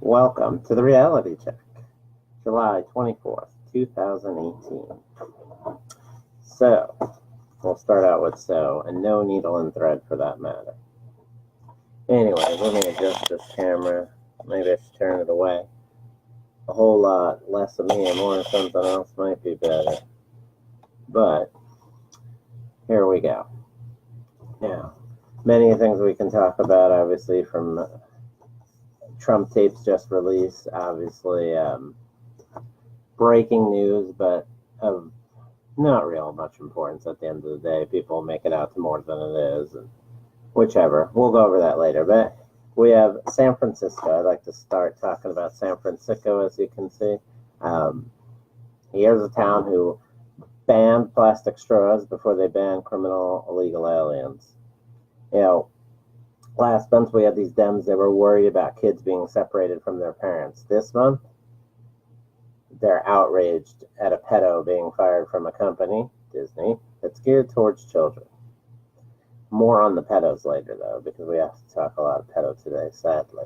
Welcome to the Reality Check, July 24th, 2018. So, we'll start out with and no needle and thread for that matter. Anyway, let me adjust this camera. Maybe I should turn it away. A whole lot less of me and more of something else might be better. But, here we go. Now, many things we can talk about, obviously, from Trump tapes just released, obviously breaking news, but of not real much importance at the end of the day. People make it out to more than it is, and whichever. We'll go over that later. But we have San Francisco. I'd like to start talking about San Francisco, as you can see. Here's a town who banned plastic straws before they banned criminal illegal aliens. Last month we had these Dems, they were worried about kids being separated from their parents. This month, they're outraged at a pedo being fired from a company, Disney, that's geared towards children. More on the pedos later, though, because we have to talk a lot of pedo today, sadly.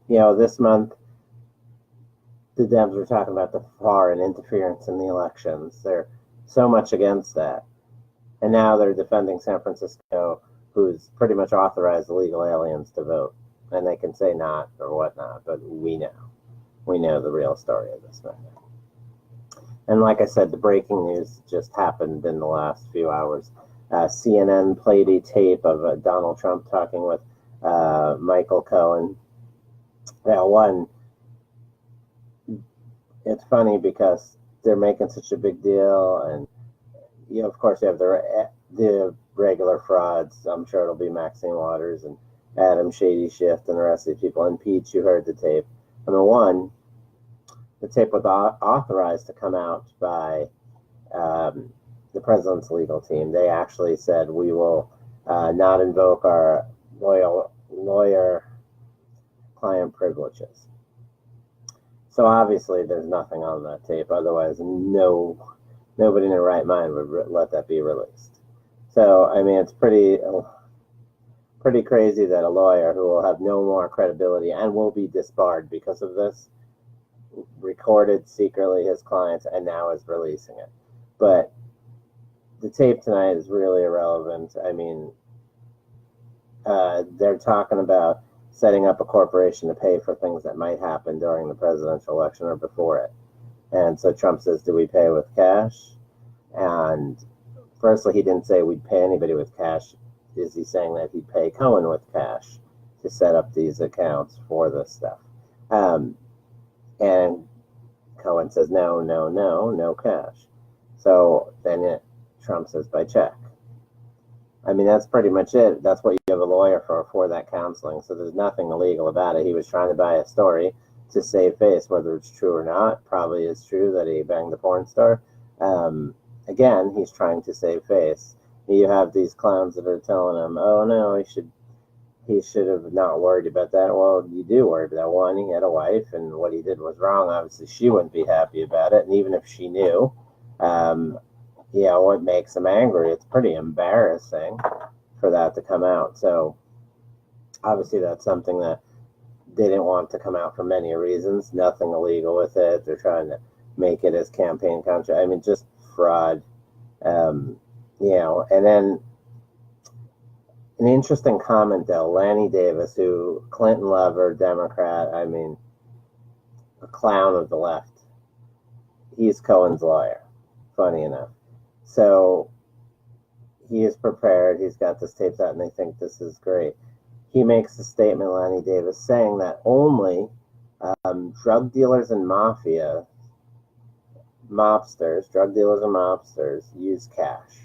This month, the Dems were talking about the foreign interference in the elections. They're so much against that. And now they're defending San Francisco, who's pretty much authorized illegal aliens to vote. And they can say not or whatnot, but we know. We know the real story of this matter. And like I said, the breaking news just happened in the last few hours. CNN played a tape of Donald Trump talking with Michael Cohen. It's funny because they're making such a big deal, and of course you have the regular frauds. I'm sure it'll be Maxine Waters and Adam Shady Schiff and the rest of the people. And Pete, you heard the tape. The tape was authorized to come out by the president's legal team. They actually said, we will not invoke our lawyer-client privileges. So obviously there's nothing on that tape. Otherwise, nobody in their right mind would let that be released. So, it's pretty crazy that a lawyer who will have no more credibility and will be disbarred because of this recorded secretly his clients and now is releasing it. But the tape tonight is really irrelevant. They're talking about setting up a corporation to pay for things that might happen during the presidential election or before it. And so Trump says, do we pay with cash? And firstly, he didn't say we'd pay anybody with cash. Is he saying that he'd pay Cohen with cash to set up these accounts for this stuff? And Cohen says, no cash. So then Trump says, by check. That's pretty much it. That's what you have a lawyer for that counseling. So there's nothing illegal about it. He was trying to buy a story to save face, whether it's true or not. Probably is true that he banged the porn star. Again, he's trying to save face. You have these clowns that are telling him, oh no, he should have not worried about that. Well, you do worry about that. One, he had a wife, and what he did was wrong. Obviously, she wouldn't be happy about it. And even if she knew, what makes him angry, it's pretty embarrassing for that to come out. So obviously that's something that they didn't want to come out for many reasons. Nothing illegal with it. They're trying to make it as campaign contra. Just fraud. And then an interesting comment, though. Lanny Davis, who Clinton lover, Democrat, a clown of the left. He's Cohen's lawyer, funny enough. So he is prepared. He's got this taped out, and they think this is great. He makes a statement, Lanny Davis, saying that only drug dealers and drug dealers and mobsters use cash.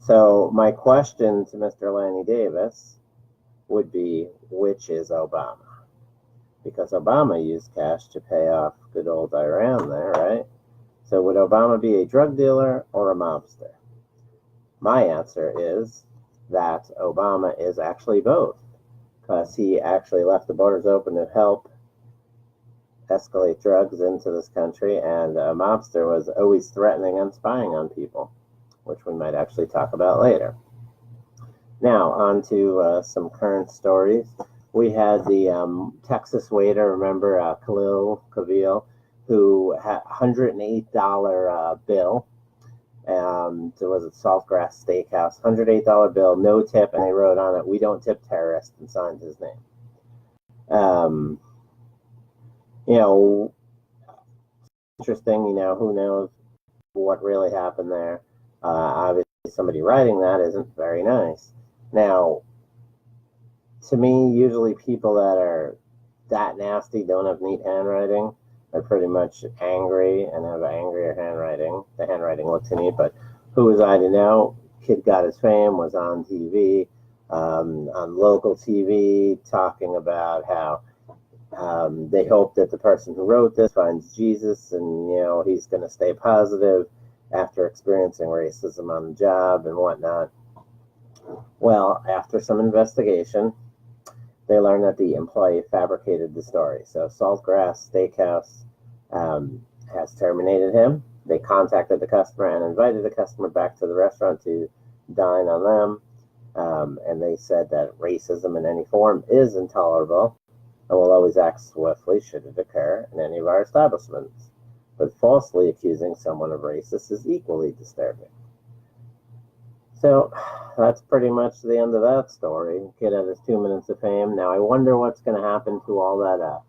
So my question to Mr. Lanny Davis would be, which is Obama? Because Obama used cash to pay off good old Iran there, right? So would Obama be a drug dealer or a mobster? My answer is that Obama is actually both, because he actually left the borders open to help escalate drugs into this country, and a mobster was always threatening and spying on people, which we might actually talk about later. Now, on to some current stories. We had the Texas waiter, remember, Khalil, who had $108 bill. There was a Saltgrass Steakhouse, $108 bill, no tip, and they wrote on it, "We don't tip terrorists," and signed his name. You know, interesting, who knows what really happened there. Obviously, somebody writing that isn't very nice. Now, to me, usually people that are that nasty don't have neat handwriting. They're pretty much angry and have angrier handwriting. The handwriting looks neat, but who was I to know? Kid got his fame, was on TV, on local TV, talking about how they hope that the person who wrote this finds Jesus, and he's going to stay positive after experiencing racism on the job and whatnot. Well, after some investigation, they learned that the employee fabricated the story. So Saltgrass Steakhouse has terminated him. They contacted the customer and invited the customer back to the restaurant to dine on them. And they said that racism in any form is intolerable and will always act swiftly should it occur in any of our establishments. But falsely accusing someone of racist is equally disturbing. So that's pretty much the end of that story. Kid had his 2 minutes of fame. Now I wonder what's going to happen to all that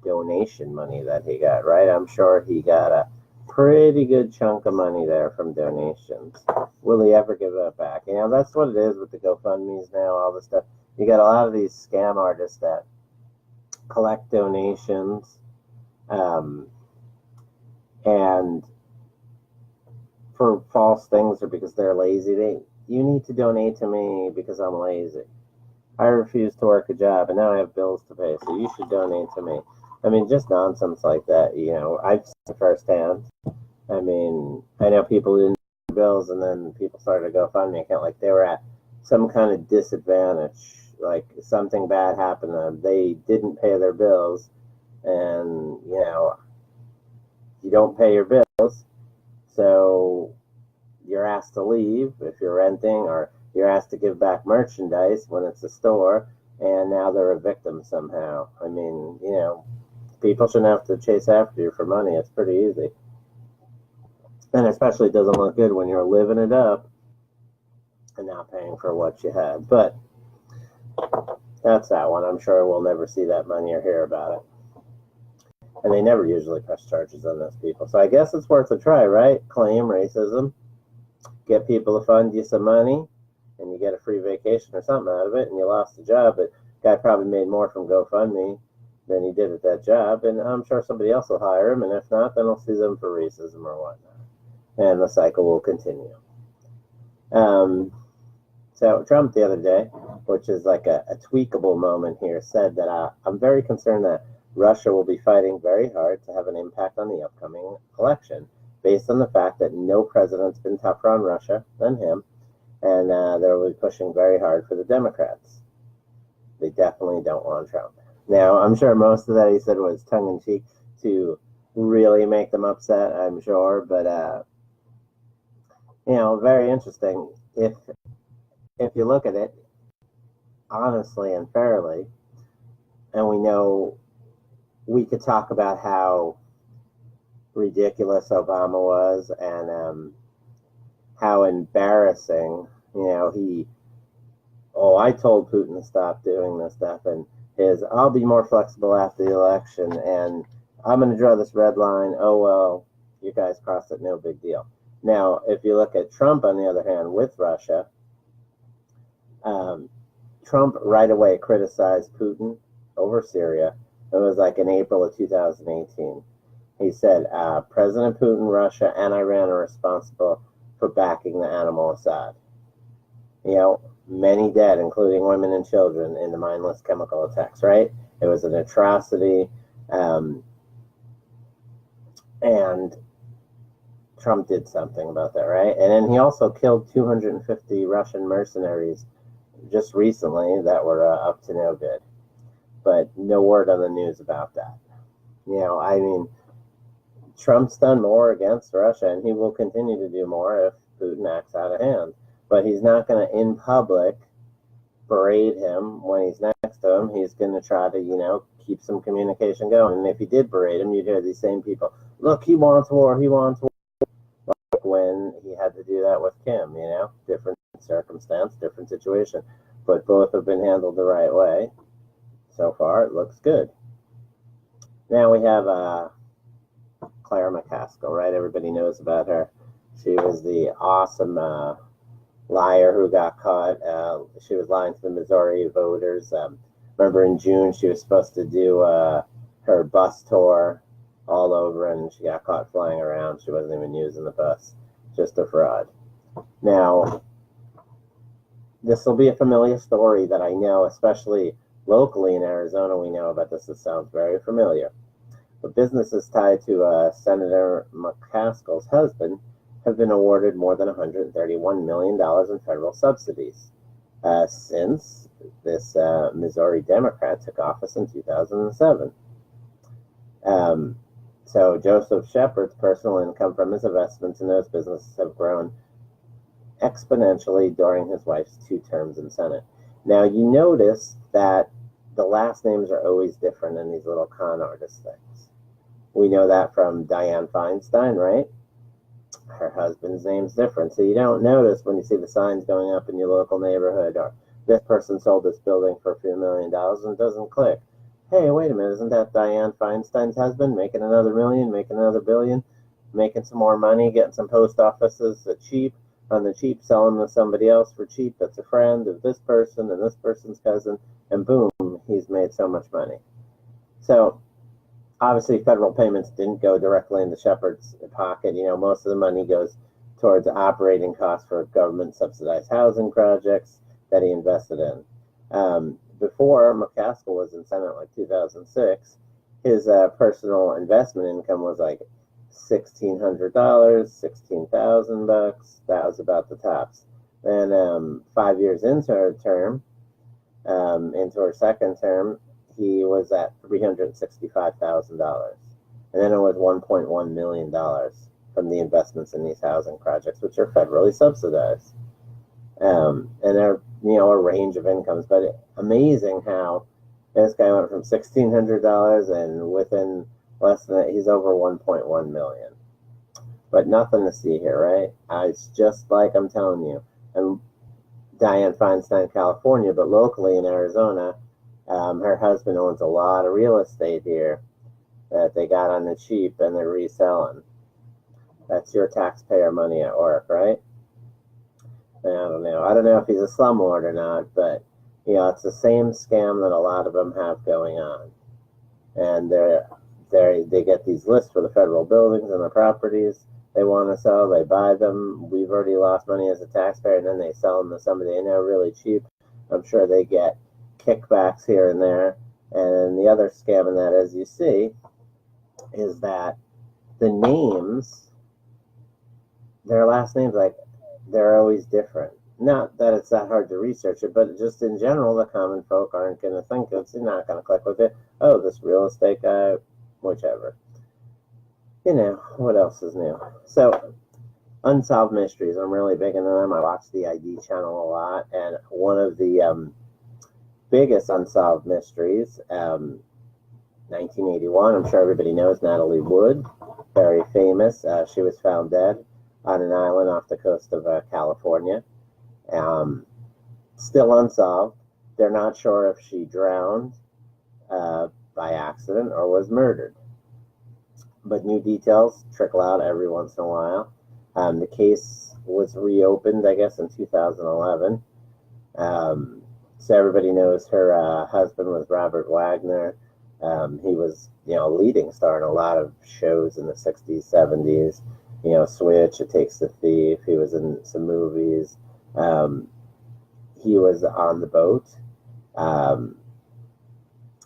donation money that he got, right? I'm sure he got a pretty good chunk of money there from donations. Will he ever give that back? That's what it is with the GoFundMes now, all this stuff. You got a lot of these scam artists that collect donations, and for false things or because they're lazy. You need to donate to me because I'm lazy. I refuse to work a job and now I have bills to pay, so you should donate to me. Just nonsense like that, I've seen it firsthand. I know people didn't pay bills and then people started a GoFundMe account like they were at some kind of disadvantage, like something bad happened to them. They didn't pay their bills, and you don't pay your bills, so you're asked to leave if you're renting, or you're asked to give back merchandise when it's a store, and now they're a victim somehow. People shouldn't have to chase after you for money. It's pretty easy. And especially it doesn't look good when you're living it up and not paying for what you had. But that's that one. I'm sure we'll never see that money or hear about it. And they never usually press charges on those people. So I guess it's worth a try, right? Claim racism, get people to fund you some money, and you get a free vacation or something out of it, and you lost the job, but the guy probably made more from GoFundMe than he did at that job, and I'm sure somebody else will hire him, and if not, then I'll sue them for racism or whatnot. And the cycle will continue. So Trump the other day, which is like a tweakable moment here, said that I'm very concerned that Russia will be fighting very hard to have an impact on the upcoming election, based on the fact that no president's been tougher on Russia than him, and they'll be pushing very hard for the Democrats. They definitely don't want Trump. Now, I'm sure most of that he said was tongue-in-cheek to really make them upset, I'm sure, but, very interesting. If you look at it honestly and fairly, and we could talk about how ridiculous Obama was and how embarrassing, I told Putin to stop doing this stuff, and I'll be more flexible after the election, and I'm going to draw this red line. Oh, well, you guys crossed it, no big deal. Now, if you look at Trump, on the other hand, with Russia, Trump right away criticized Putin over Syria. It was like in April of 2018. He said, President Putin, Russia, and Iran are responsible for backing the animal Assad. Many dead, including women and children, in the mindless chemical attacks, right? It was an atrocity. And Trump did something about that, right? And then he also killed 250 Russian mercenaries just recently that were up to no good. But no word on the news about that. Trump's done more against Russia, and he will continue to do more if Putin acts out of hand. But he's not going to, in public, berate him when he's next next to him, he's going to try to, keep some communication going. And if he did berate him, you'd hear these same people, look, he wants war, he wants war. Like when he had to do that with Kim, different circumstance, different situation. But both have been handled the right way. So far, it looks good. Now we have Claire McCaskill, right? Everybody knows about her. She was the awesome liar who got caught. She was lying to the Missouri voters. Remember in June, she was supposed to do her bus tour all over, and she got caught flying around. She wasn't even using the bus. Just a fraud. Now, this will be a familiar story that I know, especially locally in Arizona, we know about this. It sounds very familiar. But businesses tied to Senator McCaskill's husband have been awarded more than $131 million in federal subsidies since this Missouri Democrat took office in 2007. So Joseph Shepard's personal income from his investments in those businesses have grown exponentially during his wife's 2 terms in Senate. Now, you notice that the last names are always different in these little con artist things. We know that from Dianne Feinstein, right? Her husband's name's different. So you don't notice when you see the signs going up in your local neighborhood, or this person sold this building for a few $1 million, and it doesn't click. Hey, wait a minute, isn't that Dianne Feinstein's husband making another $1 million, making another $1 billion, making some more money, getting some post offices cheap, on the cheap, selling to somebody else for cheap that's a friend of this person and this person's cousin, and boom, he's made so much money. So obviously federal payments didn't go directly into Shepard's pocket. Most of the money goes towards operating costs for government subsidized housing projects that he invested in. Before McCaskill was in Senate, like 2006, his personal investment income was like $1,600, $16,000. That was about the tops. Then 5 years into her term, into her second term, he was at $365,000. And then it was $1.1 million from the investments in these housing projects, which are federally subsidized. And they're, a range of incomes. But amazing how this guy went from $1,600 and within less than that, he's over $1.1 million. But nothing to see here, right? It's just like I'm telling you. And Dianne Feinstein, California, but locally in Arizona, her husband owns a lot of real estate here that they got on the cheap and they're reselling. That's your taxpayer money at work, right? I don't know. I don't know if he's a slumlord or not, but it's the same scam that a lot of them have going on. And they get these lists for the federal buildings and the properties they want to sell. They buy them. We've already lost money as a taxpayer, and then they sell them to somebody they know really cheap. I'm sure they get kickbacks here and there. And the other scam in that, as you see, is that the names, their last names, they're always different. Not that it's that hard to research it, but just in general, the common folk aren't going to think it's not going to click with it. Oh, this real estate guy, whichever. What else is new? So, unsolved mysteries. I'm really big into them. I watch the ID channel a lot, and one of the biggest unsolved mysteries, 1981, I'm sure everybody knows Natalie Wood, very famous. She was found dead on an island off the coast of California. Still unsolved. They're not sure if she drowned by accident or was murdered. But new details trickle out every once in a while. The case was reopened, I guess, in 2011. So everybody knows her husband was Robert Wagner. He was, a leading star in a lot of shows in the 60s, 70s. Switch, It Takes the Thief. He was in some movies. He was on the boat. And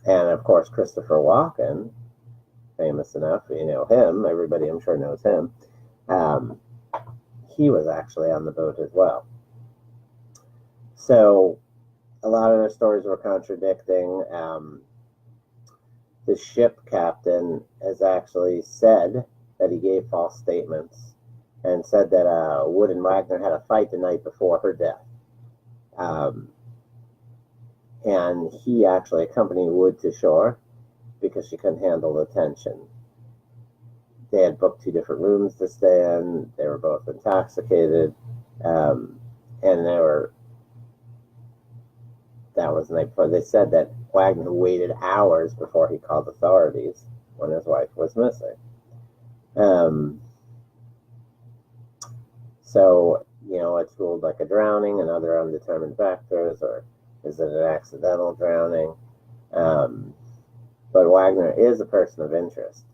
of course, Christopher Walken, famous enough, him. Everybody, I'm sure, knows him. He was actually on the boat as well. So a lot of their stories were contradicting. The ship captain has actually said that he gave false statements and said that Wood and Wagner had a fight the night before her death. and he actually accompanied Wood to shore because she couldn't handle the tension. They had booked 2 different rooms to stay in. They were both intoxicated, and that was the night before. They said that Wagner waited hours before he called authorities when his wife was missing. So, it's ruled like a drowning and other undetermined factors, or is it an accidental drowning? But Wagner is a person of interest.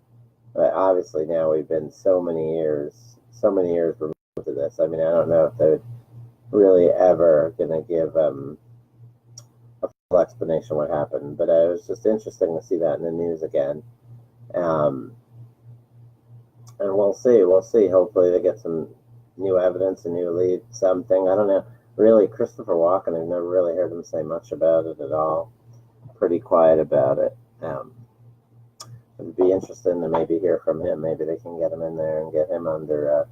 But obviously now we've been so many years removed to this. I mean, I don't know if they're really ever going to give a full explanation what happened. But it was just interesting to see that in the news again. And we'll see. Hopefully they get some new evidence, a new lead, something. I don't know. Really, Christopher Walken, I've never really heard him say much about it at all. Pretty quiet about it. It'd be interesting to maybe hear from him. Maybe they can get him in there and get him under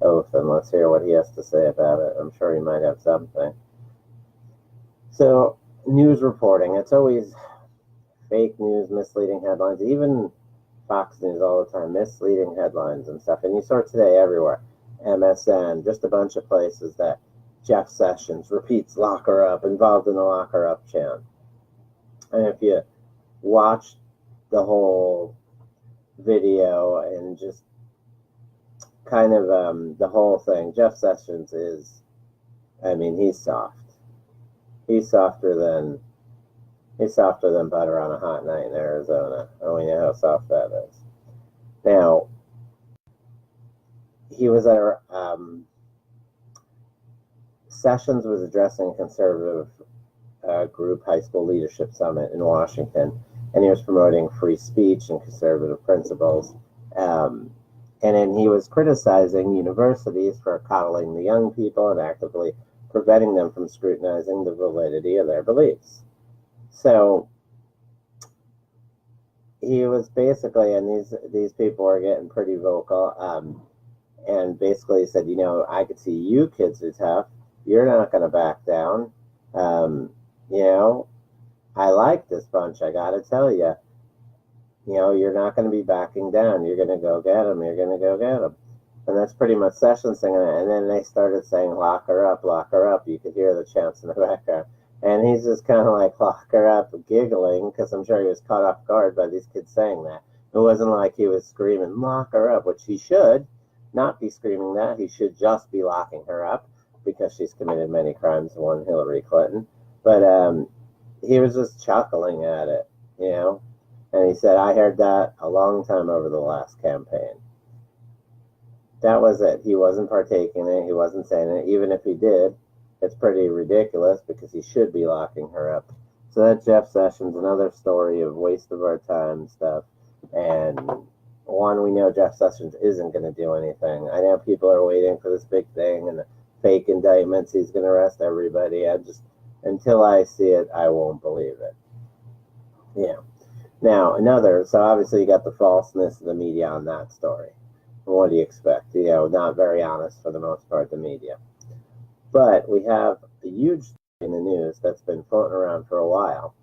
oath, and let's hear what he has to say about it. I'm sure he might have something. So, news reporting. It's always fake news, misleading headlines. Even Fox News all the time, misleading headlines and stuff. And you saw it today everywhere. MSN, just a bunch of places that Jeff Sessions repeats lock her up, involved in the lock her up chant. And if you watch the whole video and just kind of the whole thing, Jeff Sessions is, he's soft. He's softer than butter on a hot night in Arizona. And we know how soft that is. Now, he was at Sessions was addressing a conservative group high school leadership summit in Washington, and he was promoting free speech and conservative principles. And then he was criticizing universities for coddling the young people and actively preventing them from scrutinizing the validity of their beliefs. So he was basically, and these people were getting pretty vocal, and basically said, I could see you kids are tough. You're not going to back down. I like this bunch, I got to tell you. You're not going to be backing down. You're going to go get them. You're going to go get them. And that's pretty much Sessions singing it. And then they started saying, lock her up, lock her up. You could hear the chants in the background. And he's just kind of like, lock her up, giggling, because I'm sure he was caught off guard by these kids saying that. It wasn't like he was screaming, lock her up, which he should not be screaming that. He should just be locking her up because she's committed many crimes, one Hillary Clinton. But he was just chuckling at it, And he said, I heard that a long time over the last campaign. That was it. He wasn't partaking in it. He wasn't saying it. Even if he did, it's pretty ridiculous because he should be locking her up. So that's Jeff Sessions, another story of waste of our time stuff. And one, we know Jeff Sessions isn't going to do anything. I know people are waiting for this big thing and the fake indictments. He's going to arrest everybody. Until I see it, I won't believe it. Yeah. Now, so obviously you got the falseness of the media on that story. What do you expect? Not very honest for the most part, the media. But we have a huge story in the news that's been floating around for a while.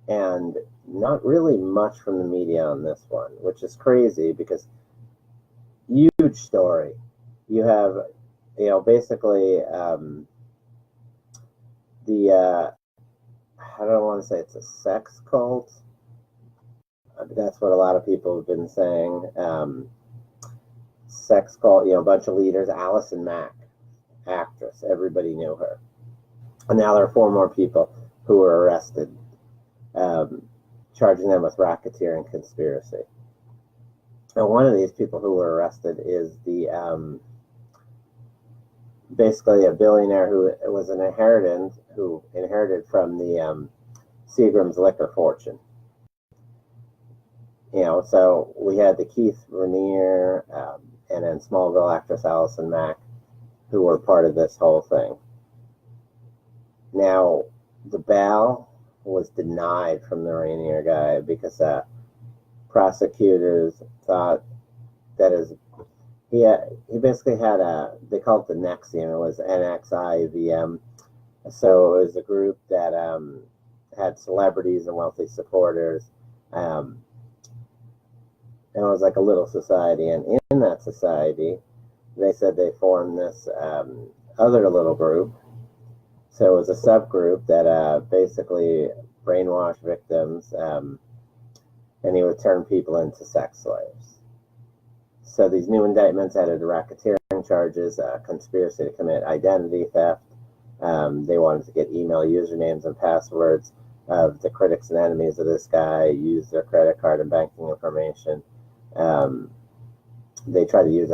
And not really much from the media on this one, which is crazy because huge story. You have, basically I don't want to say it's a sex cult. That's what a lot of people have been saying. Sex cult, a bunch of leaders. Allison Mack, actress, everybody knew her. And now there are 4 more people who were arrested, charging them with racketeering conspiracy. And one of these people who were arrested is basically a billionaire who was who inherited from the Seagram's liquor fortune. So we had the Keith Raniere and then Smallville actress Allison Mack, who were part of this whole thing. Now, the bail was denied from the Raniere guy because prosecutors thought that he basically had they called it the NXIVM. It was NXIVM, So it was a group that had celebrities and wealthy supporters. Um, and it was like a little society. And in that society, they said they formed this other little group. So it was a subgroup that basically brainwashed victims, and he would turn people into sex slaves. So these new indictments added racketeering charges, conspiracy to commit identity theft. They wanted to get email usernames and passwords of the critics and enemies of this guy, use their credit card and banking information. They tried to use,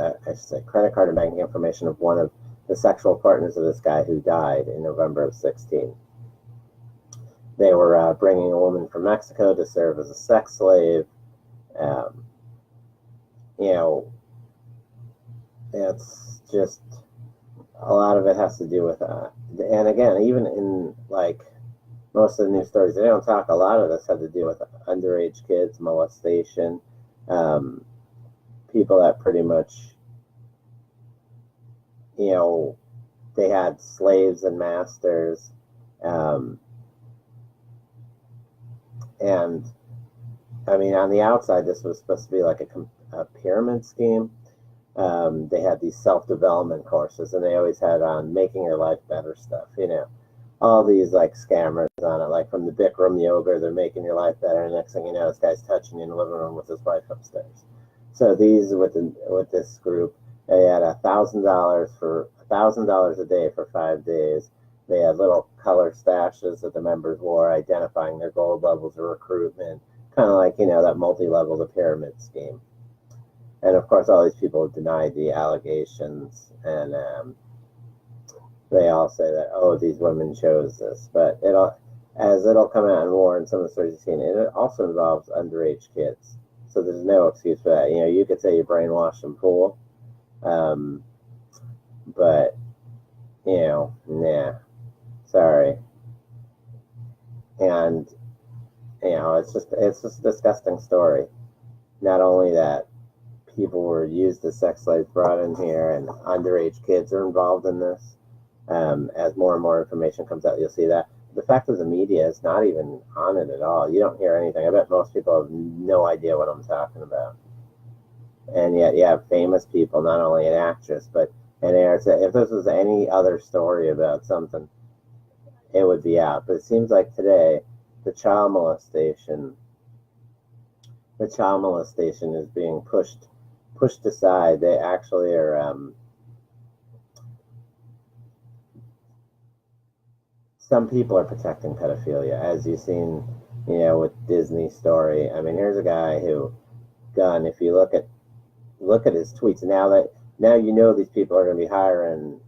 credit card and banking information of one of the sexual partners of this guy who died in November of 16. They were bringing a woman from Mexico to serve as a sex slave. You know, it's just a lot of it has to do with and again, even in like most of the news stories, they don't talk. A lot of this had to do with underage kids, molestation, people that pretty much, you know, they had slaves and masters, and I mean, on the outside, this was supposed to be like a pyramid scheme. They had these self-development courses, and they always had on making your life better stuff, you know, all these like scammers on it, like from the Bikram yoga, they're making your life better, and next thing you know, this guy's touching you in the living room with his wife upstairs. So these with this group, they had $1,000 a day for 5 days. They had little color stashes that the members wore, identifying their gold levels of recruitment, kind of like, you know, that multi-level the pyramid scheme. And of course, all these people denied the allegations, and they all say that, oh, these women chose this. But it'll come out in more in some of the stories you've seen, it also involves underage kids. So there's no excuse for that. You know, you could say you brainwashed and fool, but you know, nah, sorry. And you know, it's just a disgusting story. Not only that, people were used as sex slaves brought in here, and underage kids are involved in this. As more and more information comes out, you'll see that. The fact that the media is not even on it at all. You don't hear anything. I bet most people have no idea what I'm talking about. And yet you have famous people, not only an actress, but an heir. If this was any other story about something, it would be out. But it seems like today, the child molestation is being pushed aside. They actually are. Some people are protecting pedophilia, as you've seen, you know, with Disney's story. I mean, here's a guy who, if you look at his tweets, now you know these people are going to be hiring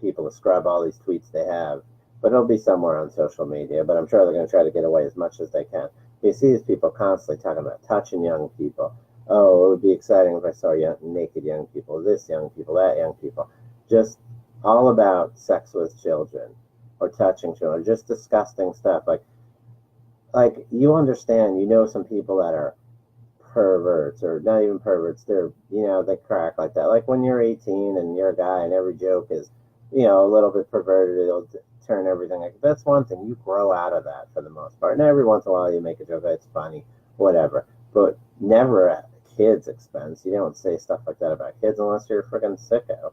people to scrub all these tweets they have, but it'll be somewhere on social media. But I'm sure they're going to try to get away as much as they can. You see these people constantly talking about touching young people. Oh, it would be exciting if I saw naked young people, this young people, that young people. Just all about sex with children or touching children, just disgusting stuff. Like you understand, you know, some people that are perverts, or not even perverts, they're, you know, they crack like that. Like when you're 18 and you're a guy and every joke is, you know, a little bit perverted, it'll turn everything. Like, that's one thing. You grow out of that for the most part. And every once in a while you make a joke, it's funny, whatever. But never at kids' expense. You don't say stuff like that about kids unless you're a freaking sicko.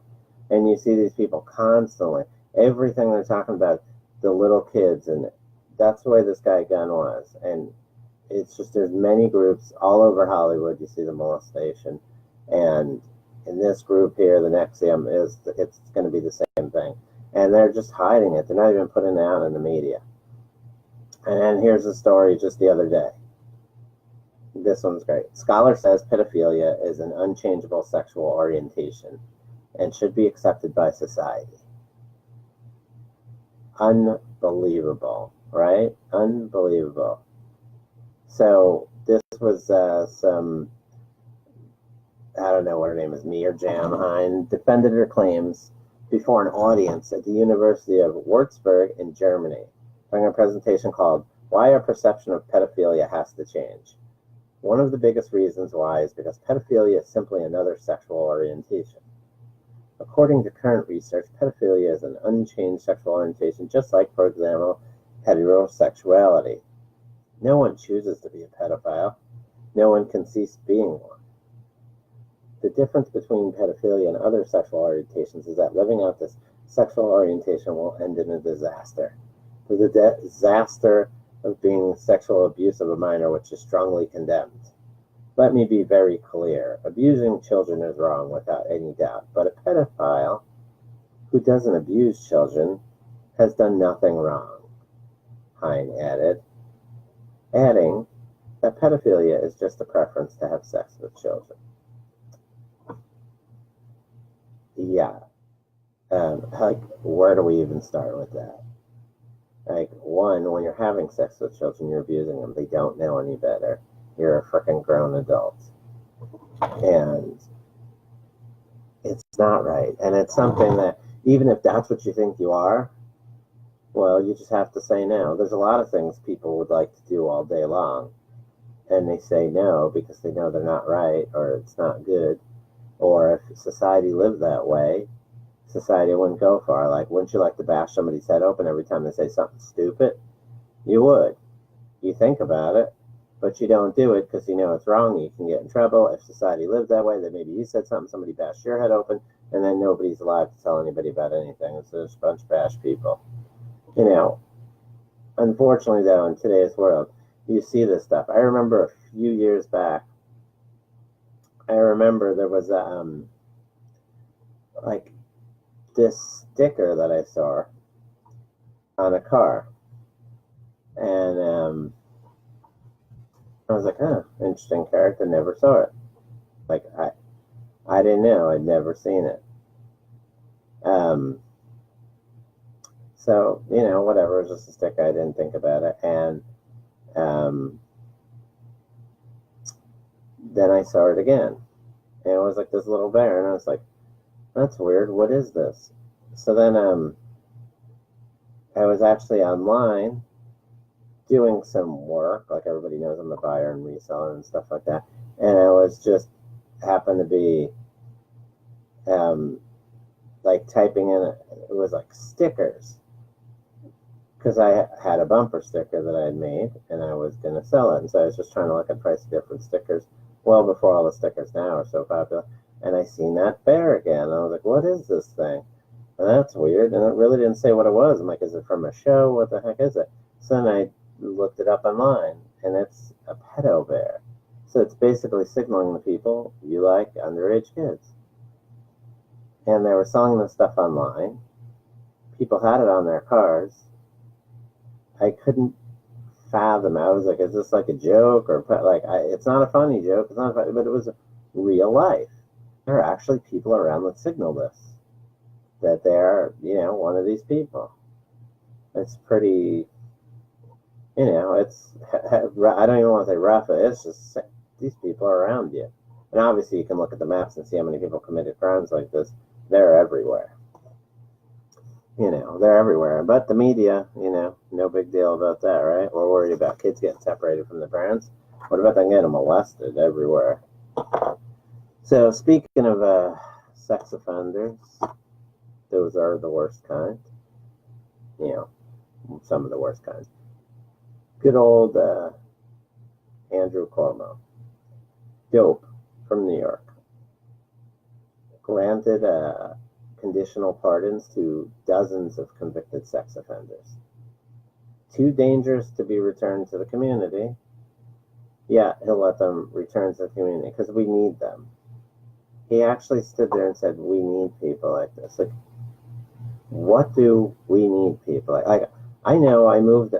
And you see these people constantly, everything they're talking about, the little kids, and that's the way this guy Gunn was. And it's just, there's many groups all over Hollywood. You see the molestation, and in this group here, the NXIVM it's going to be the same thing, and they're just hiding it. They're not even putting it out in the media. And then here's a story just the other day. This one's great. Scholar says pedophilia is an unchangeable sexual orientation and should be accepted by society. Unbelievable, right? Unbelievable. So this was some, I don't know what her name is, Mia Jamheim, defended her claims before an audience at the University of Würzburg in Germany, during a presentation called Why Our Perception of Pedophilia Has to Change. One of the biggest reasons why is because pedophilia is simply another sexual orientation. According to current research, pedophilia is an unchanged sexual orientation, just like, for example, heterosexuality. No one chooses to be a pedophile. No one can cease being one. The difference between pedophilia and other sexual orientations is that living out this sexual orientation will end in a disaster. The disaster of being sexual abuse of a minor, which is strongly condemned. Let me be very clear. Abusing children is wrong without any doubt, but a pedophile who doesn't abuse children has done nothing wrong, Hine added, adding that pedophilia is just a preference to have sex with children. Yeah. Where do we even start with that? One, when you're having sex with children, you're abusing them. They don't know any better. You're a freaking grown adult. And it's not right. And it's something that, even if that's what you think you are, well, you just have to say no. There's a lot of things people would like to do all day long, and they say no because they know they're not right, or it's not good. Or if society lived that way, society wouldn't go far. Wouldn't you like to bash somebody's head open every time they say something stupid? You would. You think about it, but you don't do it because you know it's wrong. You can get in trouble. If society lived that way, then maybe you said something, somebody bashed your head open, and then nobody's allowed to tell anybody about anything. It's just a bunch of bash people. Unfortunately, though, in today's world, you see this stuff. I remember a few years back, there was this sticker that I saw on a car, and I was like, interesting character, never saw it. I didn't know, I'd never seen it. So, whatever, it was just a sticker, I didn't think about it, and then I saw it again, and it was like this little bear, and I was like, that's weird, what is this? So then I was actually online doing some work, like everybody knows I'm a buyer and reseller and stuff like that, and I was just happened to be typing in, it was like stickers, because I had a bumper sticker that I had made, and I was going to sell it, and so I was just trying to look at price of different stickers, well before all the stickers now are so popular, and I seen that bear again, and I was like, what is this thing? And that's weird, and it really didn't say what it was. I'm like, is it from a show? What the heck is it? So then I looked it up online, and it's a pedo bear. So it's basically signaling to people, you like underage kids. And they were selling this stuff online. People had it on their cars. I couldn't fathom. I was like, is this like a joke? Or it's not a funny joke. It's not funny, but it was real life. There are actually people around that signal this, that they're, one of these people. It's pretty, it's, I don't even want to say rough. It's just, these people are around you. And obviously you can look at the maps and see how many people committed crimes like this. They're everywhere. They're everywhere. But the media, no big deal about that, right? We're worried about kids getting separated from their parents. What about them getting molested everywhere? So speaking of sex offenders, those are the worst kind. Some of the worst kinds. Good old Andrew Cuomo. Dope from New York. Granted conditional pardons to dozens of convicted sex offenders. Too dangerous to be returned to the community. Yeah, he'll let them return to the community because we need them. He actually stood there and said, we need people like this. What do we need people like? I know I moved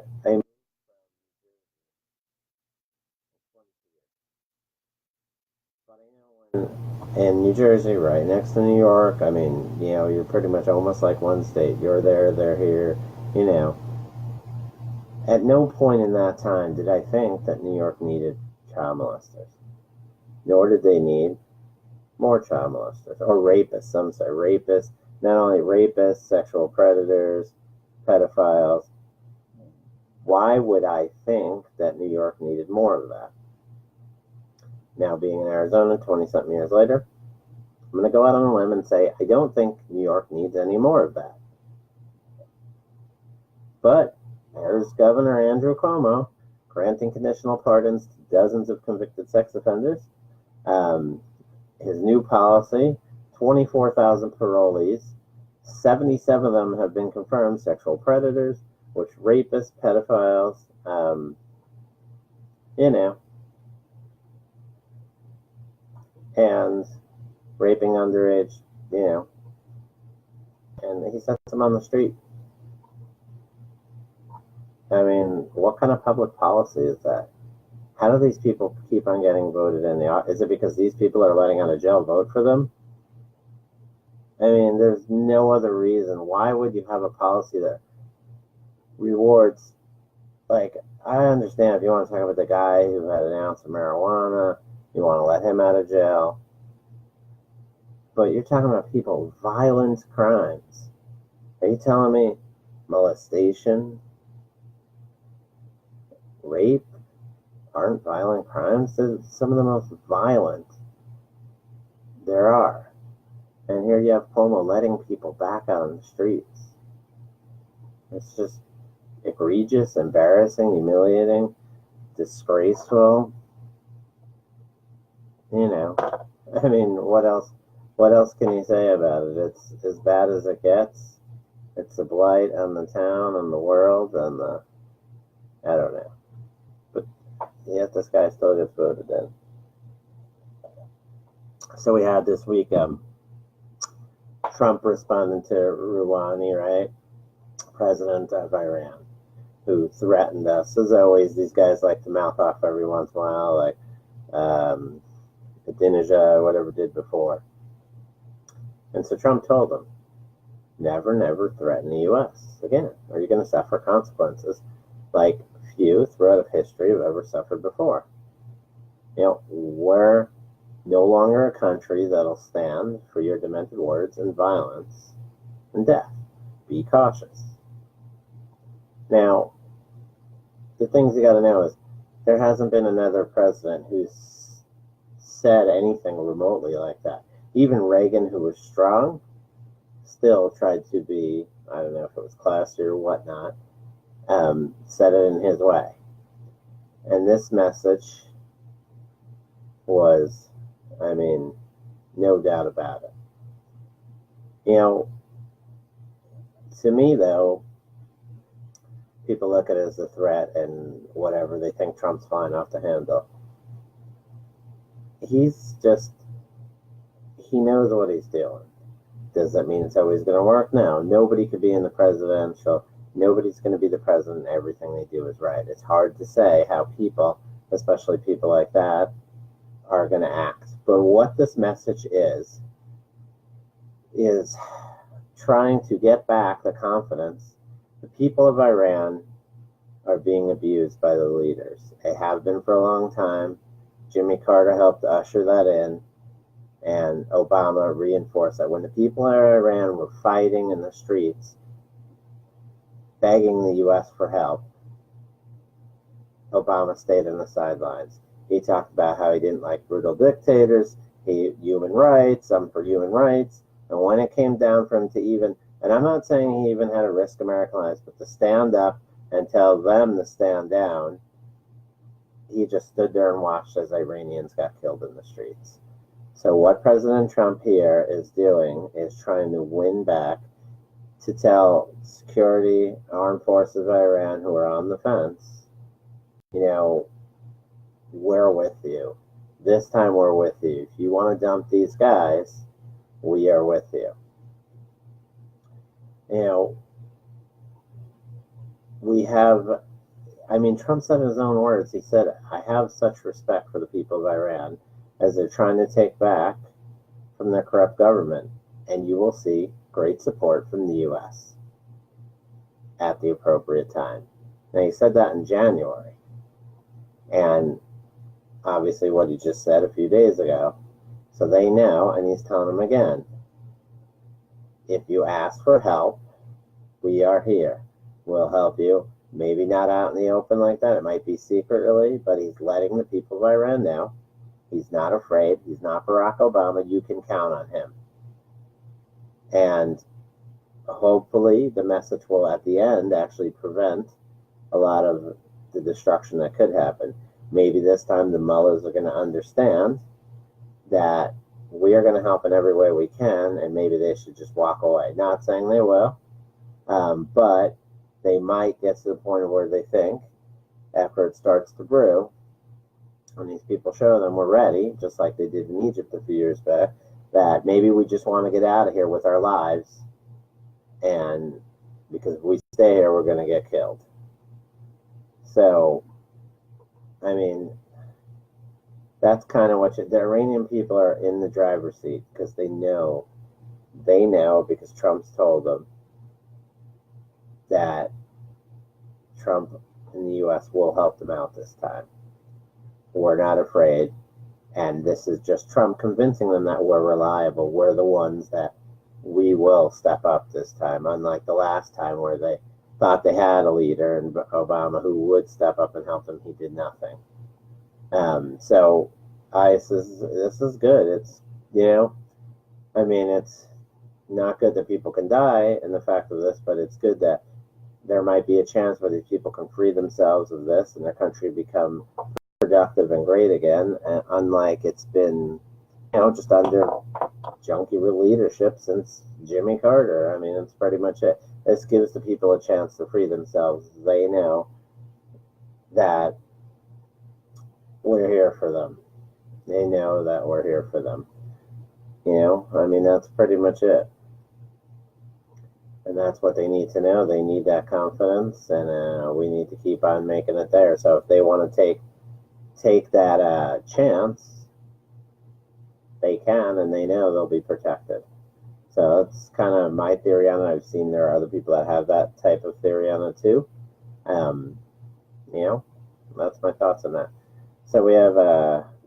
in New Jersey, right next to New York. You're pretty much almost like one state. You're there, they're here, At no point in that time did I think that New York needed child molesters. Nor did they need more child molesters. Or rapists, some say rapists. Not only rapists, sexual predators, pedophiles. Why would I think that New York needed more of that? Now, being in Arizona 20-something years later, I'm going to go out on a limb and say I don't think New York needs any more of that. But there's Governor Andrew Cuomo granting conditional pardons to dozens of convicted sex offenders. His new policy, 24,000 parolees, 77 of them have been confirmed sexual predators, which rapists, pedophiles, and raping underage, and he sets them on the street. I mean, what kind of public policy is that? How do these people keep on getting voted in? Is it because these people are letting out of jail vote for them? I mean, there's no other reason. Why would you have a policy that rewards, like, I understand if you want to talk about the guy who had an ounce of marijuana, you want to let him out of jail. But you're talking about people with violent crimes. Are you telling me molestation, rape aren't violent crimes? They're some of the most violent there are. And here you have Cuomo letting people back out on the streets. It's just egregious, embarrassing, humiliating, disgraceful. I mean, what else can you say about it? It's as bad as it gets. It's a blight on the town and the world and I don't know. But yet this guy still gets voted in. So we had this week, Trump responding to Rouhani, right? President of Iran, who threatened us. As always, these guys like to mouth off every once in a while, like Ahmadinejad, whatever did before. And so Trump told them, never threaten the U.S. again, or you're going to suffer consequences like few throughout history have ever suffered before. We're no longer a country that'll stand for your demented words and violence and death. Be cautious. Now, the things you got to know is there hasn't been another president who's said anything remotely like that. Even Reagan, who was strong, still tried to be, I don't know if it was classy or whatnot, said it in his way. And this message was, I mean, no doubt about it. To me, though, people look at it as a threat and whatever. They think Trump's flying off the handle. He knows what he's doing. Does that mean it's always going to work? No. Nobody could be in the presidential. Nobody's going to be the president. Everything they do is right. It's hard to say how people, especially people like that, are going to act. But what this message is trying to get back the confidence. The people of Iran are being abused by the leaders. They have been for a long time. Jimmy Carter helped usher that in, and Obama reinforced that. When the people of Iran were fighting in the streets, begging the U.S. for help, Obama stayed on the sidelines. He talked about how he didn't like brutal dictators, human rights, I'm for human rights. And when it came down for him to even, and I'm not saying he even had to risk American lives, but to stand up and tell them to stand down, he just stood there and watched as Iranians got killed in the streets. So what President Trump here is doing is trying to win back to tell security, armed forces of Iran who are on the fence, we're with you. This time we're with you. If you want to dump these guys, we are with you. We have, Trump said in his own words, he said, I have such respect for the people of Iran as they're trying to take back from their corrupt government, and you will see great support from the U.S. at the appropriate time. Now, he said that in January, and obviously what he just said a few days ago. So they know, and he's telling them again, if you ask for help, we are here. We'll help you. Maybe not out in the open like that. It might be secretly, but he's letting the people of Iran know He's not afraid. He's not Barack Obama. You can count on him. And hopefully the message will, at the end, actually prevent a lot of the destruction that could happen. Maybe this time the Mullahs are going to understand that we are going to help in every way we can, and maybe they should just walk away. Not saying they will, but they might get to the point where they think, after it starts to brew, when these people show them we're ready, just like they did in Egypt a few years back, that maybe we just want to get out of here with our lives, and because if we stay here, we're going to get killed. So, I mean, that's kind of what the Iranian people are in the driver's seat because they know because Trump's told them that Trump in the U.S. will help them out this time. We're not afraid, and this is just Trump convincing them that we're reliable. We're the ones that we will step up this time, unlike the last time where they thought they had a leader and Obama who would step up and help them. He did nothing. So this is good. It's, I mean, it's not good that people can die in the fact of this, but it's good that there might be a chance where these people can free themselves of this and their country become productive and great again, unlike it's been, just under junky leadership since Jimmy Carter. I mean, it's pretty much it. This gives the people a chance to free themselves. They know that we're here for them. They know that we're here for them. I mean, that's pretty much it. And that's what they need to know. They need that confidence, and we need to keep on making it there. So if they want to take that chance, they can, and they know they'll be protected. So that's kind of my theory on it. I've seen there are other people that have that type of theory on it too. That's my thoughts on that. So we have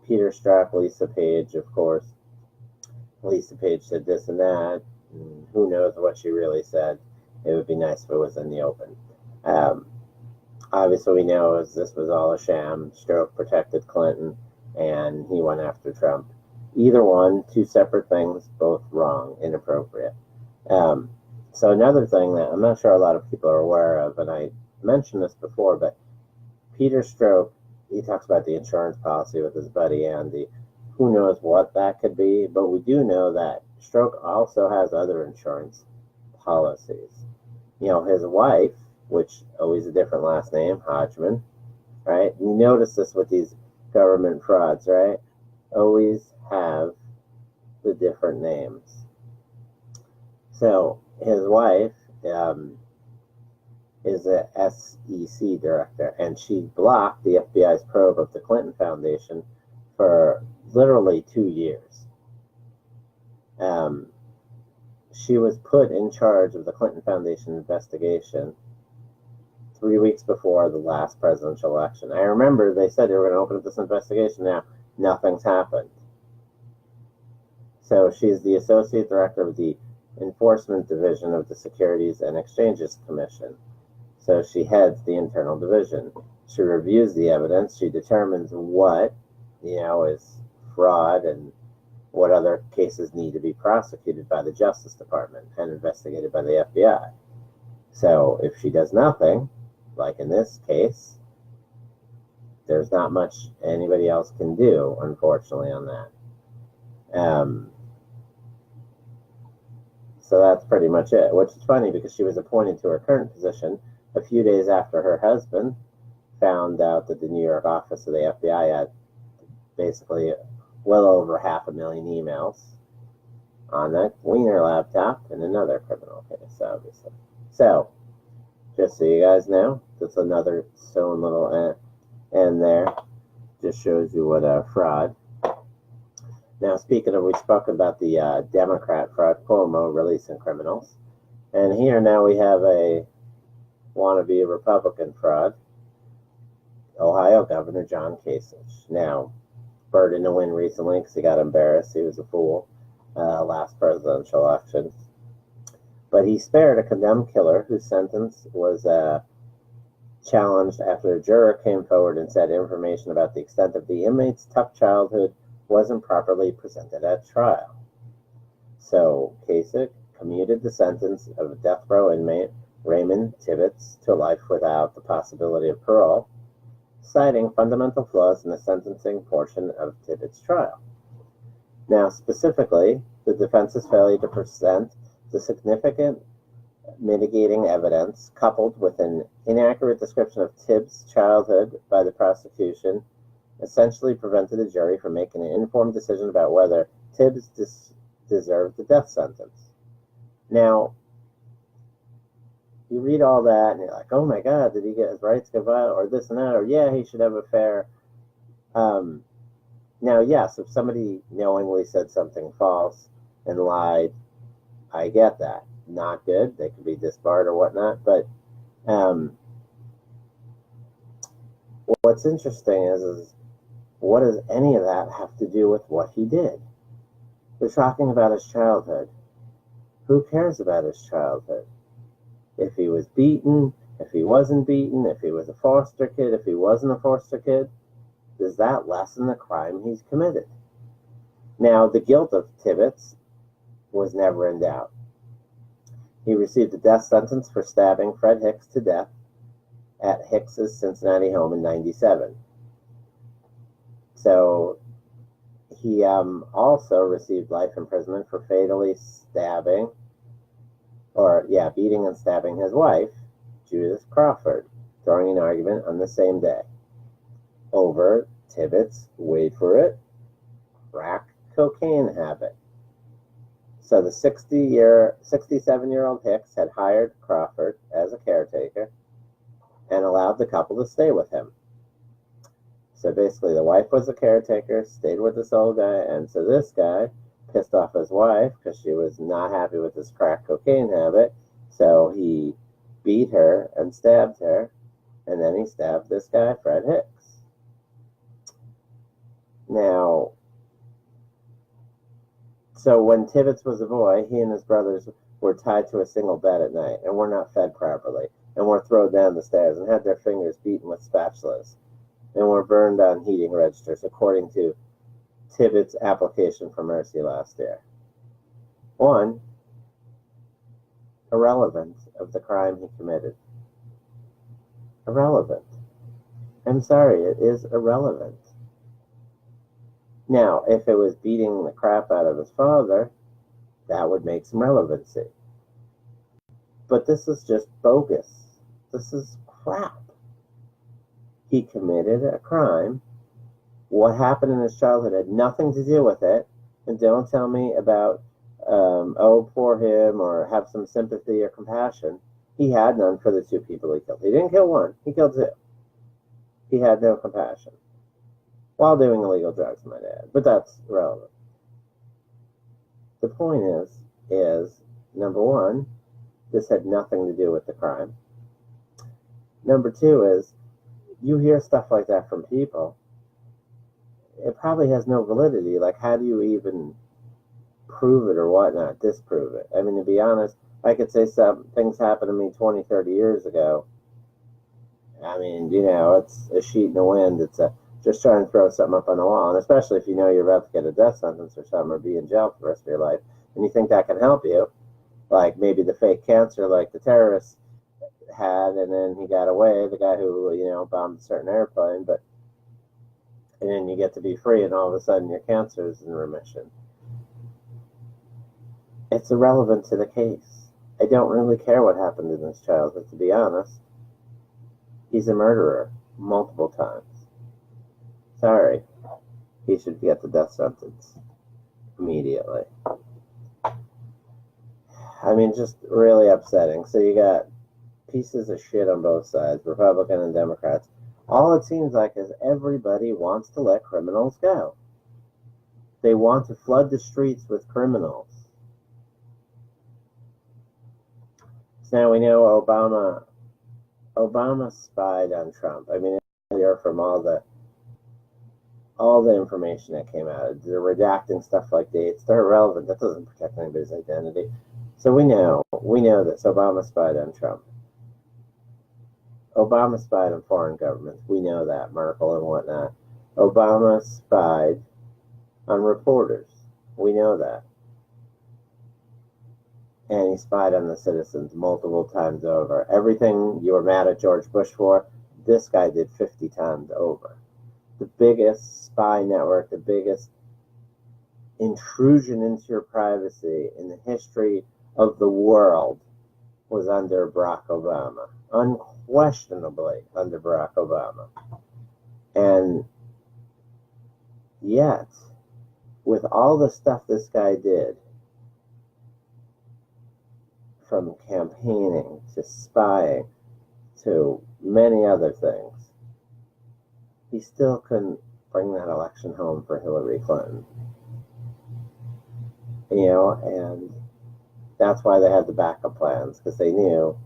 Peter Strzok, Lisa Page, of course. Lisa Page said this and that. And who knows what she really said? It would be nice if it was in the open. Obviously, we know this was all a sham. Strzok protected Clinton, and he went after Trump. Either one, two separate things, both wrong, inappropriate. So another thing that I'm not sure a lot of people are aware of, and I mentioned this before, but Peter Strzok, he talks about the insurance policy with his buddy Andy. Who knows what that could be, but we do know that Strzok also has other insurance policies. His wife, which always a different last name, Hodgman, right? You notice this with these government frauds, right? Always have the different names. So his wife is a SEC director, and she blocked the FBI's probe of the Clinton Foundation for literally 2 years. She was put in charge of the Clinton Foundation investigation 3 weeks before the last presidential election. I remember they said they were going to open up this investigation. Now, nothing's happened. So she's the associate director of the enforcement division of the Securities and Exchanges Commission. So she heads the internal division. She reviews the evidence. She determines what, is fraud and what other cases need to be prosecuted by the Justice Department and investigated by the FBI. So if she does nothing, like in this case, there's not much anybody else can do, unfortunately, on that. So that's pretty much it, which is funny because she was appointed to her current position a few days after her husband found out that the New York office of the FBI had basically well over 500,000 emails on that Wiener laptop and another criminal case, obviously. So, just so you guys know, that's another sewn little end there. Just shows you what a fraud. Now, speaking of, we spoke about the Democrat fraud, Cuomo releasing criminals. And here now we have a wannabe Republican fraud, Ohio Governor John Kasich. Now, Bird in a win recently because he got embarrassed. He was a fool last presidential election. But he spared a condemned killer whose sentence was challenged after a juror came forward and said information about the extent of the inmate's tough childhood wasn't properly presented at trial. So Kasich commuted the sentence of death row inmate Raymond Tibbetts to life without the possibility of parole, citing fundamental flaws in the sentencing portion of Tibbetts' trial. Now, specifically, the defense's failure to present the significant mitigating evidence, coupled with an inaccurate description of Tibbs' childhood by the prosecution, essentially prevented the jury from making an informed decision about whether Tibbs deserved the death sentence. Now, you read all that and you're like, oh my God, did he get his rights violated, or this and that, or yeah, he should have a fair. Now, yes, if somebody knowingly said something false and lied, I get that. Not good. They could be disbarred or whatnot. But what's interesting is what does any of that have to do with what he did? We're talking about his childhood. Who cares about his childhood? If he was beaten, if he wasn't beaten, if he was a foster kid, if he wasn't a foster kid, does that lessen the crime he's committed? Now, the guilt of Tibbetts was never in doubt. He received a death sentence for stabbing Fred Hicks to death at Hicks's Cincinnati home in '97. So he also received life imprisonment for fatally beating and stabbing his wife, Judith Crawford, during an argument on the same day over Tibbetts, wait for it, crack cocaine habit. So the 67-year-old Hicks had hired Crawford as a caretaker and allowed the couple to stay with him. So basically the wife was a caretaker, stayed with this old guy, and so this guy pissed off his wife because she was not happy with his crack cocaine habit, so he beat her and stabbed her, and then he stabbed this guy, Fred Hicks. Now, so when Tibbetts was a boy, he and his brothers were tied to a single bed at night and were not fed properly and were thrown down the stairs and had their fingers beaten with spatulas and were burned on heating registers, according to Tibbetts' application for mercy last year. 1, irrelevant of the crime he committed. Irrelevant. I'm sorry, it is irrelevant. Now, if it was beating the crap out of his father, that would make some relevancy. But this is just bogus. This is crap. He committed a crime. What happened in his childhood had nothing to do with it. And don't tell me about, poor him, or have some sympathy or compassion. He had none for the 2 people he killed. He didn't kill 1, he killed 2. He had no compassion. While doing illegal drugs, might add. But that's irrelevant. The point is, number 1, this had nothing to do with the crime. Number 2 is, you hear stuff like that from people, it probably has no validity. Like, how do you even prove it or whatnot, disprove it? I mean, to be honest, I could say some things happened to me 20, 30 years ago. I mean, it's a sheet in the wind. It's just trying to throw something up on the wall. And especially if you know you're about to get a death sentence or something, or be in jail for the rest of your life, and you think that can help you, like maybe the fake cancer like the terrorist had, and then he got away, the guy who, bombed a certain airplane, and then you get to be free, and all of a sudden your cancer is in remission. It's irrelevant to the case. I don't really care what happened in his childhood, to be honest. He's a murderer multiple times. Sorry. He should get the death sentence immediately. I mean, just really upsetting. So you got pieces of shit on both sides, Republican and Democrats. All it seems like is everybody wants to let criminals go. They want to flood the streets with criminals. So now we know Obama spied on Trump. I mean, clear from all the information that came out. They're redacting stuff like dates. They're irrelevant. That doesn't protect anybody's identity. So we know this. Obama spied on Trump. Obama spied on foreign governments. We know that, Merkel and whatnot. Obama spied on reporters. We know that. And he spied on the citizens multiple times over. Everything you were mad at George Bush for, this guy did 50 times over. The biggest spy network, the biggest intrusion into your privacy in the history of the world was under Barack Obama. Unquestionably under Barack Obama. And yet, with all the stuff this guy did, from campaigning to spying to many other things, he still couldn't bring that election home for Hillary Clinton. And that's why they had the backup plans, because they knew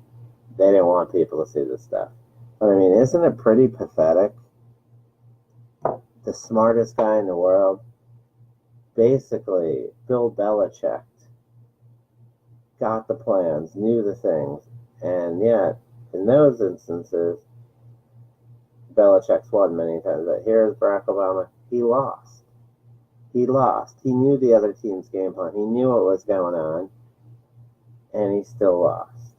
they didn't want people to see this stuff. But I mean, isn't it pretty pathetic? The smartest guy in the world, basically Bill Belichick, got the plans, knew the things, and yet, in those instances, Belichick's won many times. But here's Barack Obama, he lost. He lost. He knew the other team's game plan. He knew what was going on, and he still lost.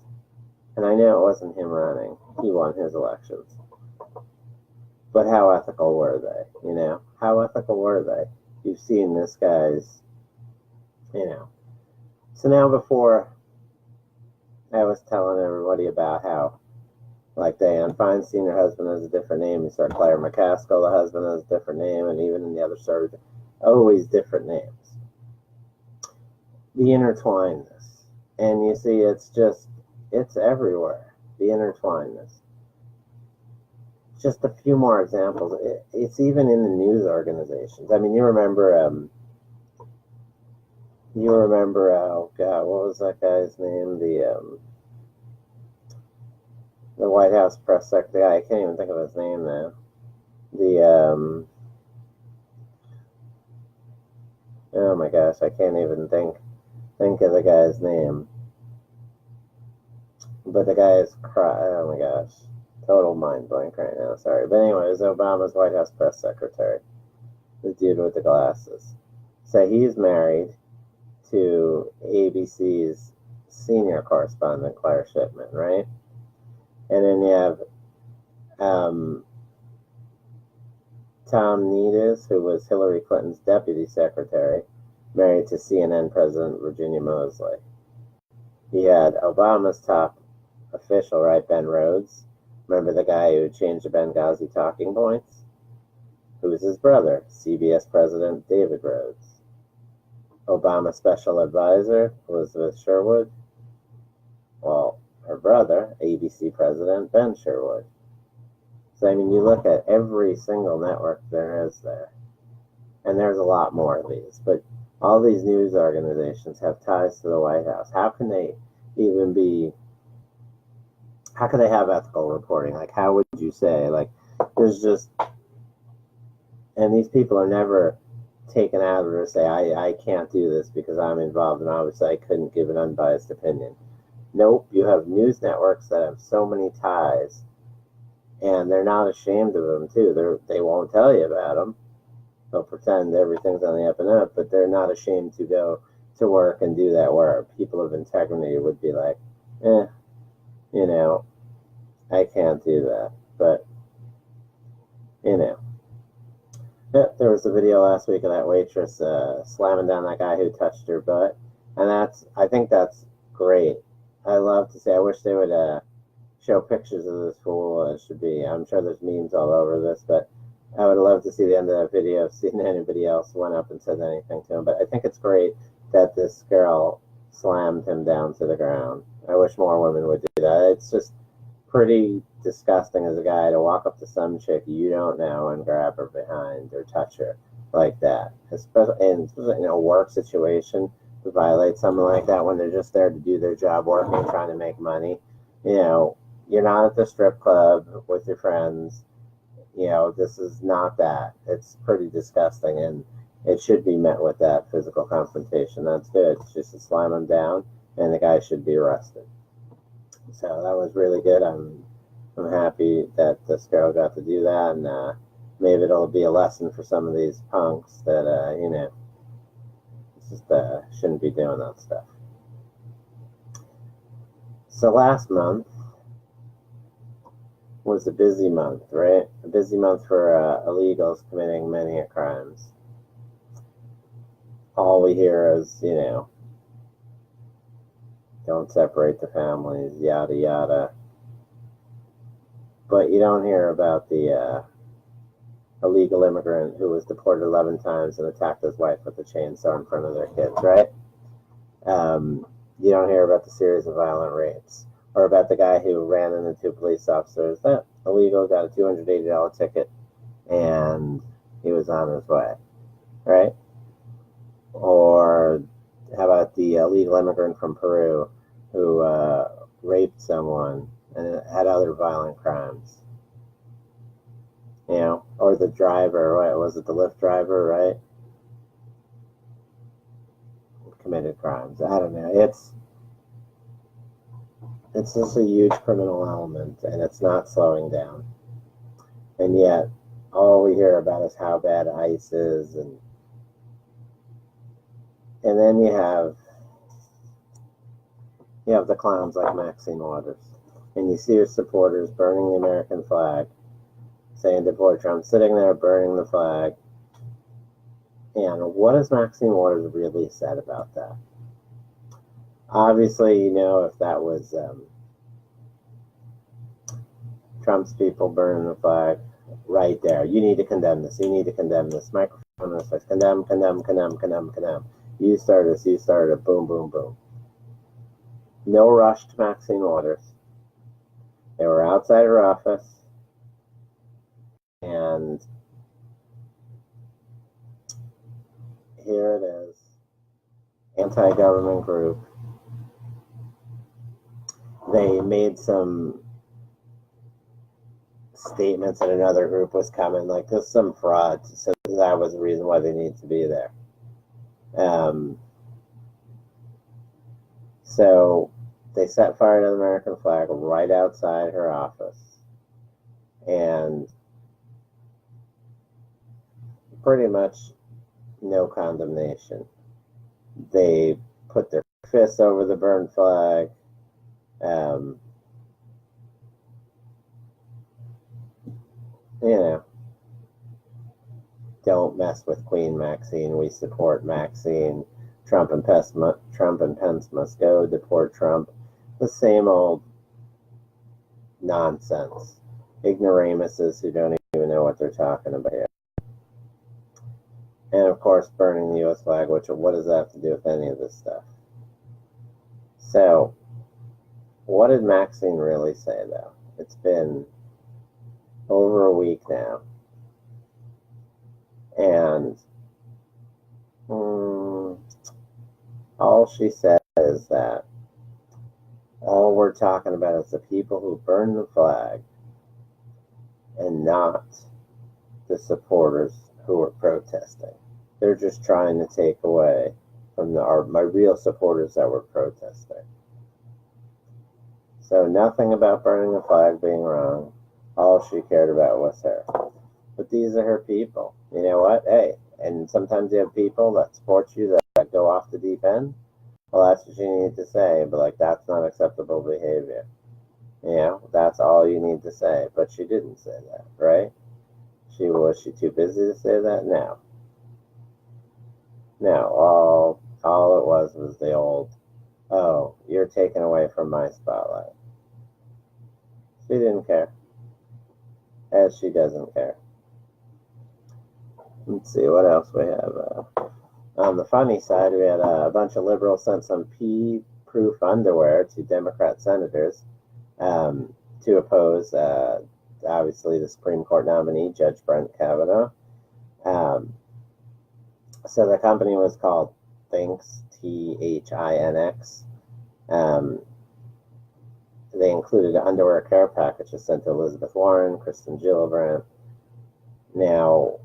And I know it wasn't him running. He won his elections. But how ethical were they? How ethical were they? You've seen this guy's, So now before, I was telling everybody about how, like Dianne Feinstein, her husband has a different name. You saw Claire McCaskill, the husband has a different name, and even in the other stories, always different names. The intertwinedness. And you see, it's everywhere, the intertwinedness. Just a few more examples. It's even in the news organizations. I mean, you remember, oh God, what was that guy's name? The White House press secretary. I can't even think of his name now. Oh my gosh, I can't even think of the guy's name. But the guy is oh my gosh, total mind blank right now. Sorry, but anyway, it was Obama's White House press secretary, the dude with the glasses. So he's married to ABC's senior correspondent, Claire Shipman, right? And then you have Tom Needis, who was Hillary Clinton's deputy secretary, married to CNN President Virginia Mosley. He had Obama's top official, right, Ben Rhodes. Remember the guy who changed the Benghazi talking points? Who was his brother, CBS President David Rhodes. Obama special advisor, Elizabeth Sherwood. Well, her brother, ABC President Ben Sherwood. So, I mean, you look at every single network there is there. And there's a lot more of these. But all these news organizations have ties to the White House. How can they have ethical reporting? Like, how would you say? Like, there's just, and these people are never taken out of it or say, I can't do this because I'm involved and obviously I couldn't give an unbiased opinion. Nope, you have news networks that have so many ties, and they're not ashamed of them, too. They won't tell you about them. They'll pretend everything's on the up and up, but they're not ashamed to go to work and do that work. People of integrity would be like, I can't do that. But, there was a video last week of that waitress slamming down that guy who touched her butt. And I think that's great. I love to see, I wish they would show pictures of this fool. I'm sure there's memes all over this, but I would love to see the end of that video, seeing anybody else went up and said anything to him. But I think it's great that this girl slammed him down to the ground. I wish more women would do that. It's just pretty disgusting as a guy to walk up to some chick you don't know and grab her behind or touch her like that. Especially in a work situation, to violate someone like that when they're just there to do their job, working, trying to make money. You're not at the strip club with your friends. This is not that. It's pretty disgusting, and it should be met with that physical confrontation. That's good. It's just to slam him down, and the guy should be arrested. So that was really good. I'm happy that this girl got to do that, and maybe it'll be a lesson for some of these punks that, just shouldn't be doing that stuff. So last month was a busy month, right? A busy month for illegals committing many crimes. All we hear is, don't separate the families, yada, yada. But you don't hear about the illegal immigrant who was deported 11 times and attacked his wife with a chainsaw in front of their kids, right? You don't hear about the series of violent rapes, or about the guy who ran into two police officers. That illegal got a $280 ticket, and he was on his way, right? Or how about the illegal immigrant from Peru who raped someone and had other violent crimes? Or the driver, right? Was it the Lyft driver, right? Committed crimes. I don't know. It's just a huge criminal element, and it's not slowing down. And yet, all we hear about is how bad ICE is, and then you have the clowns like Maxine Waters, and you see her supporters burning the American flag, saying deport Trump, sitting there burning the flag. And what has Maxine Waters really said about that? Obviously, if that was Trump's people burning the flag, right there, you need to condemn this. You need to condemn this. Microphone on this place. Condemn, condemn, condemn, condemn, condemn. You started this. You started it. Boom, boom, boom. No rush to Maxine Waters. They were outside her office. And here it is. Anti-government group. They made some statements that another group was coming, like there's some fraud. So that was the reason why they need to be there. So they set fire to the American flag right outside her office. And pretty much no condemnation. They put their fists over the burned flag. Don't mess with Queen Maxine. We support Maxine. Trump and Pence must go. Deport Trump. The same old nonsense. Ignoramuses who don't even know what they're talking about. And of course, burning the U.S. flag, what does that have to do with any of this stuff? So, what did Maxine really say, though? It's been over a week now. And all she said is that all we're talking about is the people who burn the flag and not the supporters who are protesting. They're just trying to take away from my real supporters that were protesting. So nothing about burning the flag being wrong. All she cared about was her. But these are her people. You know what? Hey, and sometimes you have people that support you that go off the deep end. Well, that's what you need to say. But that's not acceptable behavior. That's all you need to say. But she didn't say that, right? Was she too busy to say that? No. All it was the old, oh, you're taken away from my spotlight. She didn't care. As she doesn't care. Let's see what else we have. On the funny side, we had a bunch of liberals sent some pee-proof underwear to Democrat senators to oppose, obviously, the Supreme Court nominee, Judge Brett Kavanaugh. So the company was called Thinx, Thinx. They included underwear care packages sent to Elizabeth Warren, Kristen Gillibrand. Now,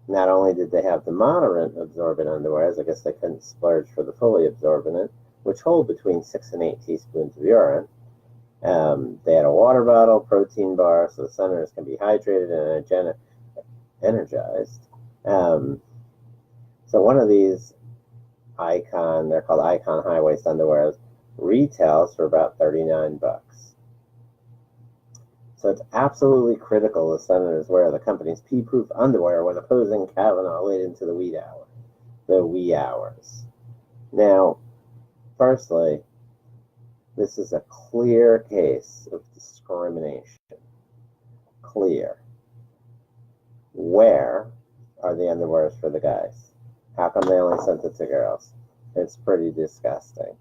not only did they have the moderate absorbent underwears, I guess they couldn't splurge for the fully absorbent, which hold between 6 and 8 teaspoons of urine. They had a water bottle, protein bar, so the senators can be hydrated and energized. So one of these they're called Icon high waist underwears, retails for about $39. So it's absolutely critical the senators wear the company's pee-proof underwear when opposing Kavanaugh late into the wee hours. Now, firstly, this is a clear case of discrimination. Clear. Where are the underwears for the guys? How come they only sent it to girls? It's pretty disgusting.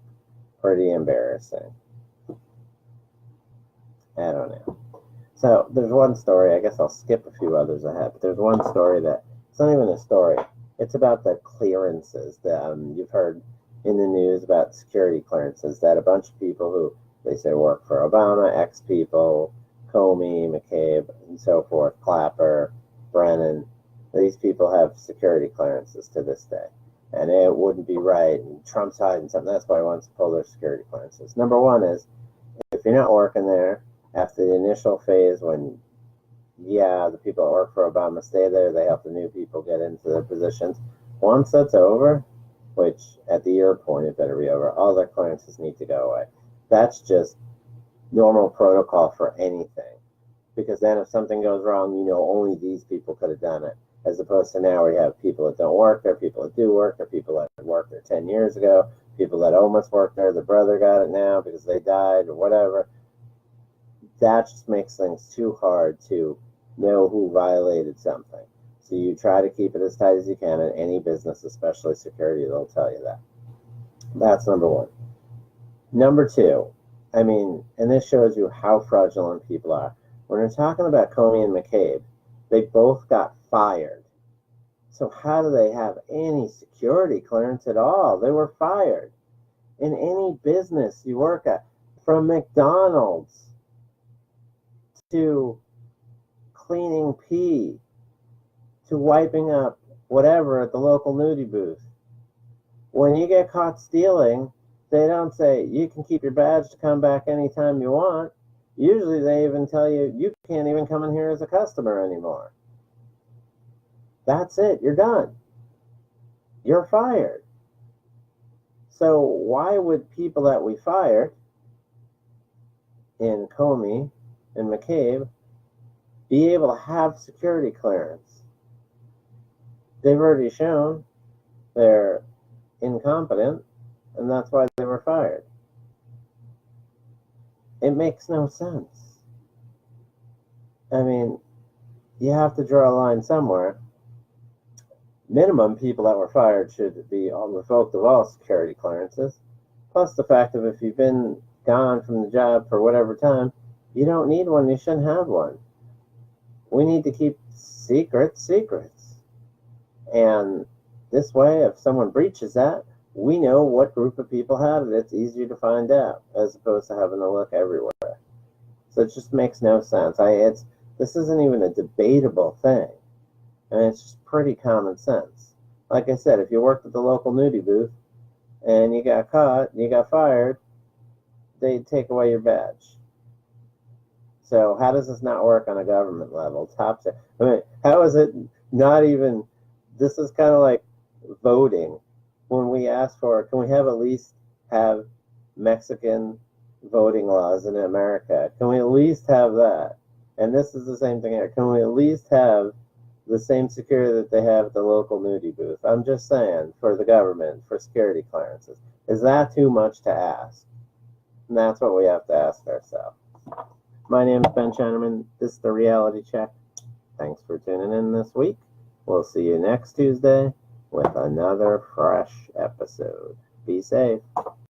Pretty embarrassing. I don't know. So there's one story, I guess I'll skip a few others ahead, but there's one story that, it's not even a story, it's about the clearances that you've heard in the news about security clearances, that a bunch of people who, they say work for Obama, ex-people, Comey, McCabe, and so forth, Clapper, Brennan, these people have security clearances to this day. And it wouldn't be right, and Trump's hiding something, that's why he wants to pull their security clearances. Number one is, if you're not working there, after the initial phase when, the people that work for Obama stay there, they help the new people get into their positions. Once that's over, which at the year point it better be over, all their clearances need to go away. That's just normal protocol for anything. Because then if something goes wrong, only these people could have done it. As opposed to now where you have people that don't work there, people that do work there, people that worked there 10 years ago, people that almost worked there, the brother got it now because they died or whatever. That just makes things too hard to know who violated something. So you try to keep it as tight as you can in any business, especially security, they'll tell you that. That's number one. Number two, and this shows you how fraudulent people are. When we're talking about Comey and McCabe, they both got fired. So how do they have any security clearance at all? They were fired. In any business you work at, from McDonald's to cleaning pee, to wiping up whatever at the local nudie booth. When you get caught stealing, they don't say, you can keep your badge to come back anytime you want. Usually they even tell you, you can't even come in here as a customer anymore. That's it, you're done. You're fired. So why would people that we fired in Comey and McCabe be able to have security clearance? They've already shown they're incompetent, and that's why they were fired. It makes no sense. You have to draw a line somewhere. Minimum people that were fired should be revoked of all security clearances. Plus the fact that if you've been gone from the job for whatever time, you don't need one, you shouldn't have one. We need to keep secrets. And this way, if someone breaches that, we know what group of people have it. It's easier to find out, as opposed to having to look everywhere. So it just makes no sense. This isn't even a debatable thing. It's just pretty common sense. Like I said, if you worked at the local nudie booth and you got caught, you got fired, they'd take away your badge. So how does this not work on a government level? How is it not even, this is kind of like voting. When we ask for, can we at least have Mexican voting laws in America? Can we at least have that? And this is the same thing here. Can we at least have the same security that they have at the local nudie booth? I'm just saying, for the government, for security clearances. Is that too much to ask? And that's what we have to ask ourselves. My name is Ben Shannerman. This is the Reality Check. Thanks for tuning in this week. We'll see you next Tuesday with another fresh episode. Be safe.